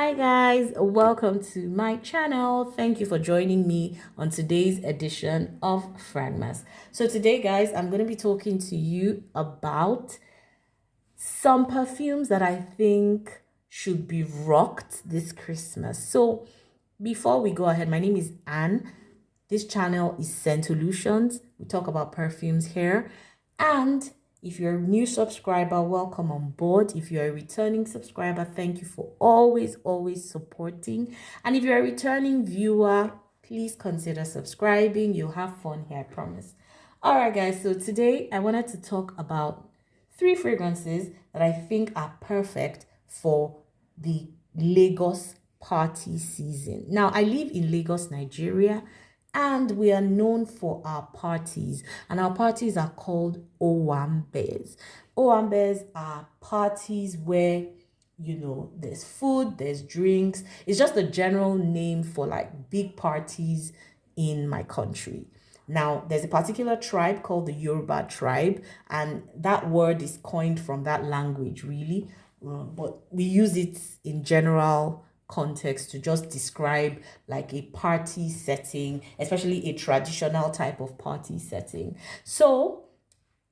Hi guys, welcome to my channel. Thank you for joining me on today's edition of Fragmas. So today guys, I'm going to be talking to you about some perfumes that I think should be rocked this Christmas. So before we go ahead, my name is Anne. This channel is Scentolutions. We talk about perfumes here. And if you're a new subscriber, welcome on board. If you're a returning subscriber, thank you for always supporting. And if you're a returning viewer, please consider subscribing. You'll have fun here, I promise. All right, guys. So today I wanted to talk about three fragrances that I think are perfect for the Lagos party season. Now, I live in Lagos, Nigeria, and we are known for our parties, and our parties are called owambes. Owambes are parties where there's food, there's drinks. It's just a general name for like big parties in my country. Now, there's a particular tribe called the Yoruba tribe, and that word is coined from that language, really. But we use it in general context to just describe like a party setting, especially a traditional type of party setting. So,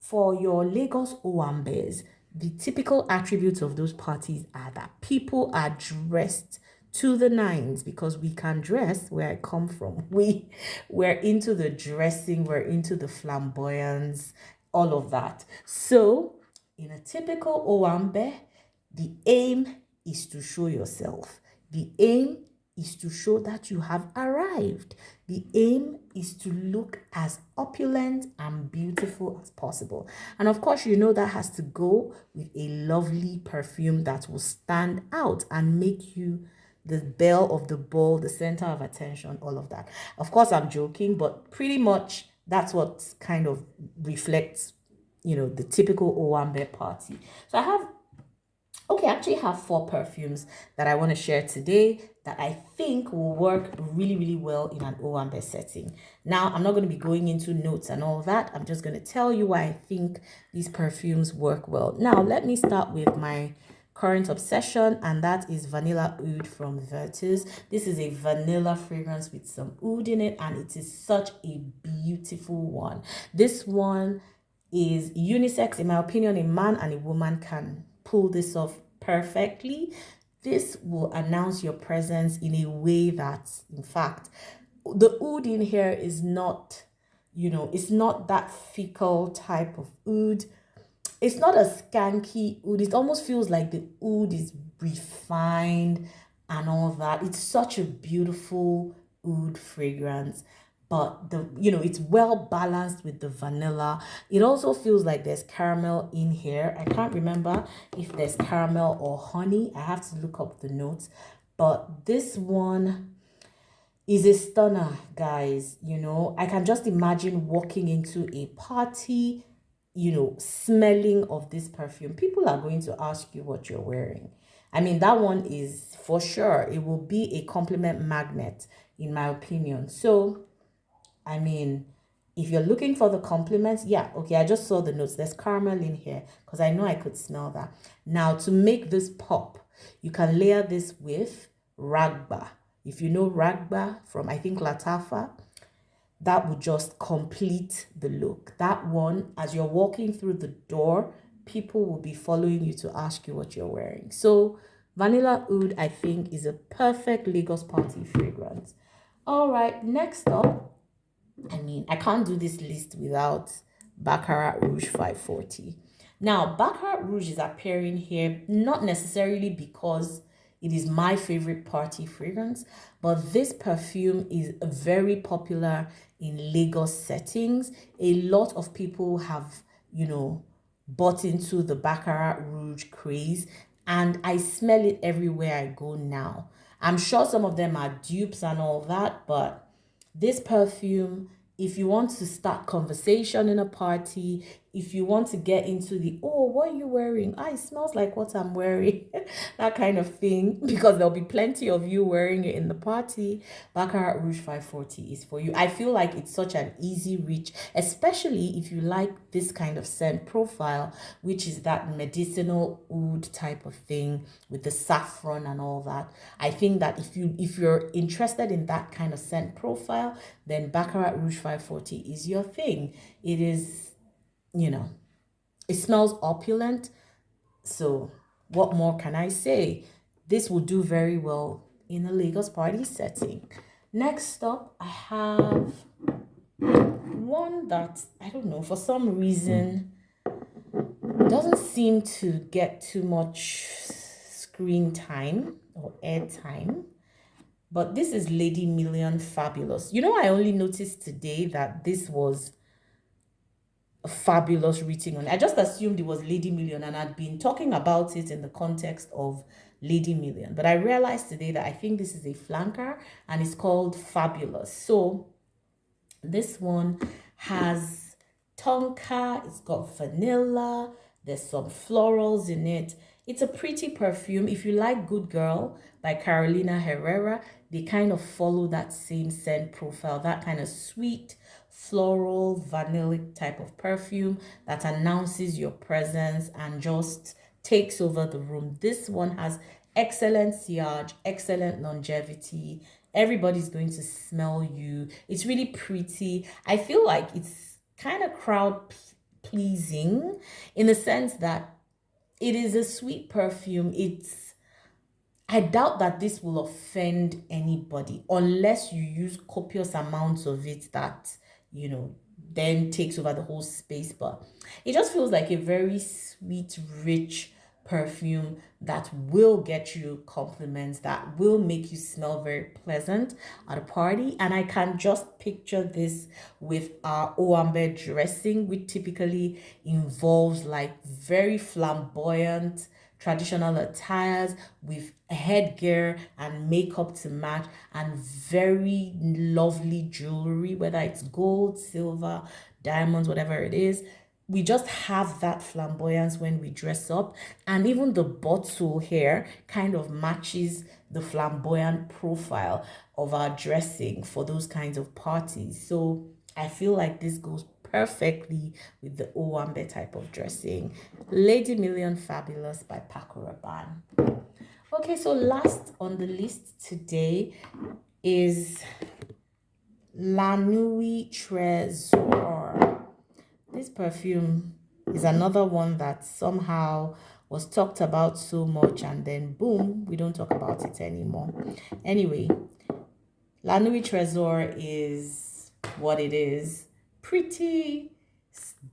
for your Lagos Owambes, the typical attributes of those parties are that people are dressed to the nines because we can dress where I come from. We're into the dressing, we're into the flamboyance, all of that. So, in a typical Owambe, the aim is to show yourself. The aim is to show that you have arrived. The aim is to look as opulent and beautiful as possible. And of course, that has to go with a lovely perfume that will stand out and make you the belle of the ball, the center of attention, all of that. Of course, I'm joking, but pretty much that's what kind of reflects, the typical Owambe party. So I actually have four perfumes that I want to share today that I think will work really well in an owambe setting. Now, I'm not going to be going into notes and all that. I'm just going to tell you why I think these perfumes work well. Now, let me start with my current obsession, and that is Vanilla Oud from Virtus. This is a vanilla fragrance with some oud in it, and it is such a beautiful one. This one is unisex. In my opinion, a man and a woman can pull this off perfectly. This will announce your presence in a way that, in fact, the oud in here is not, it's not that fickle type of oud. It's not a skanky oud. It almost feels like the oud is refined and all that. It's such a beautiful oud fragrance, but it's well balanced with the vanilla. It also feels like there's caramel in here. I can't remember if there's caramel or honey. I have to look up the notes, but this one is a stunner, guys. I can just imagine walking into a party, smelling of this perfume. People are going to ask you what you're wearing. I mean, that one is for sure. It will be a compliment magnet, in my opinion. So, I mean, if you're looking for the compliments, yeah, okay, I just saw the notes. There's caramel in here because I know I could smell that. Now, to make this pop, you can layer this with ragba. If you know ragba from, I think, Latafa, that would just complete the look. That one, as you're walking through the door, people will be following you to ask you what you're wearing. So Vanilla Oud, I think, is a perfect Lagos party fragrance. All right, next up, I mean, I can't do this list without Baccarat Rouge 540. Now, Baccarat Rouge is appearing here not necessarily because it is my favorite party fragrance, but this perfume is very popular in Lagos settings. A lot of people have, bought into the Baccarat Rouge craze, and I smell it everywhere I go now. I'm sure some of them are dupes and all that, but this perfume, if you want to start conversation in a party, if you want to get into the, oh, what are you wearing? Ah, it smells like what I'm wearing, that kind of thing, because there'll be plenty of you wearing it in the party, Baccarat Rouge 540 is for you. I feel like it's such an easy reach, especially if you like this kind of scent profile, which is that medicinal oud type of thing with the saffron and all that. I think that if you're interested in that kind of scent profile, then Baccarat Rouge 540 is your thing. It is, you know, it smells opulent. So, what more can I say? This will do very well in a Lagos party setting. Next up, I have one that I don't know, for some reason, doesn't seem to get too much screen time or air time. But this is Lady Million Fabulous. You know, I only noticed today that this was a fabulous written on. I just assumed it was Lady Million and I'd been talking about it in the context of Lady Million. But I realized today that I think this is a flanker and it's called Fabulous. So this one has tonka, it's got vanilla, there's some florals in it. It's a pretty perfume. If you like Good Girl by Carolina Herrera, they kind of follow that same scent profile, that kind of sweet, floral, vanillic type of perfume that announces your presence and just takes over the room. This one has excellent sillage, excellent longevity. Everybody's going to smell you. It's really pretty. I feel like it's kind of crowd pleasing in the sense that it is a sweet perfume. I doubt that this will offend anybody unless you use copious amounts of it that, you know, then takes over the whole space. But it just feels like a very sweet, rich perfume that will get you compliments, that will make you smell very pleasant at a party. And I can just picture this with our owambe dressing, which typically involves like very flamboyant traditional attires with headgear and makeup to match and very lovely jewelry, whether it's gold, silver, diamonds, whatever it is. We just have that flamboyance when we dress up, and even the bottle here kind of matches the flamboyant profile of our dressing for those kinds of parties. So I feel like this goes perfectly with the owambe type of dressing. Lady Million Fabulous by Paco Rabanne. Okay, so last on the list today is La Nuit Trésor. This perfume is another one that somehow was talked about so much and then boom, we don't talk about it anymore. Anyway, La Nuit Trésor is what it is. Pretty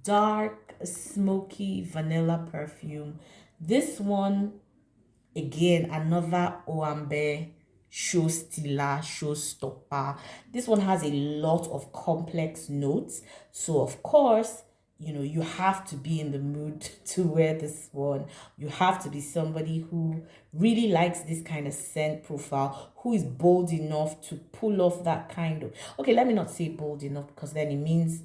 dark, smoky vanilla perfume. This one, again, another owambe showstopper. This one has a lot of complex notes. So, of course, you know, you have to be in the mood to wear this one. You have to be somebody who really likes this kind of scent profile, who is bold enough to pull off that kind of, okay, let me not say bold enough because then it means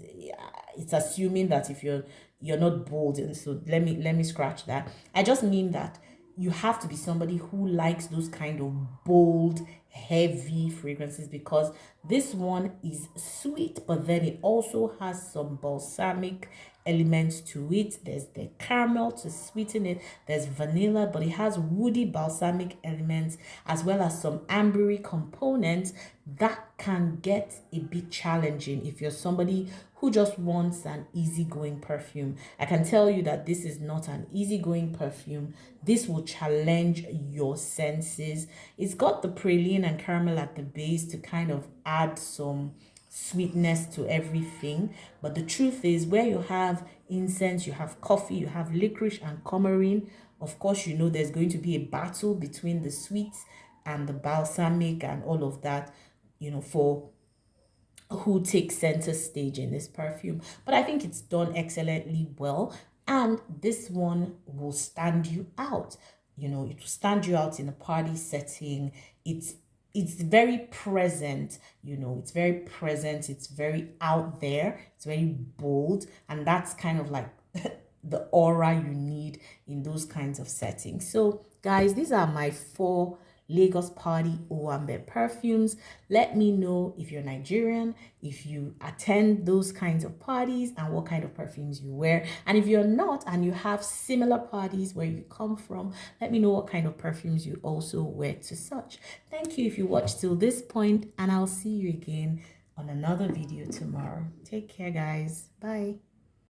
it's assuming that if you're not bold, and so let me scratch that. I just mean that you have to be somebody who likes those kind of bold, heavy fragrances, because this one is sweet, but then it also has some balsamic elements to it. There's the caramel to sweeten it, there's vanilla, but it has woody balsamic elements as well as some ambery components that can get a bit challenging if you're somebody who just wants an easygoing perfume. I can tell you that this is not an easygoing perfume. This will challenge your senses. It's got the praline and caramel at the base to kind of add some sweetness to everything. But the truth is, where you have incense, you have coffee, you have licorice and coumarin, of course, you know there's going to be a battle between the sweets and the balsamic and all of that, you know, for who takes center stage in this perfume. But I think it's done excellently well, and this one will stand you out. You know, it will stand you out in a party setting. It's very present, you know, it's very out there, it's very bold, and that's kind of like the aura you need in those kinds of settings. So guys, these are my 4 Lagos Party owambe perfumes. Let me know if you're Nigerian, if you attend those kinds of parties, and what kind of perfumes you wear. And if you're not and you have similar parties where you come from, let me know what kind of perfumes you also wear to such. Thank you if you watched till this point, and I'll see you again on another video tomorrow. Take care, guys. Bye.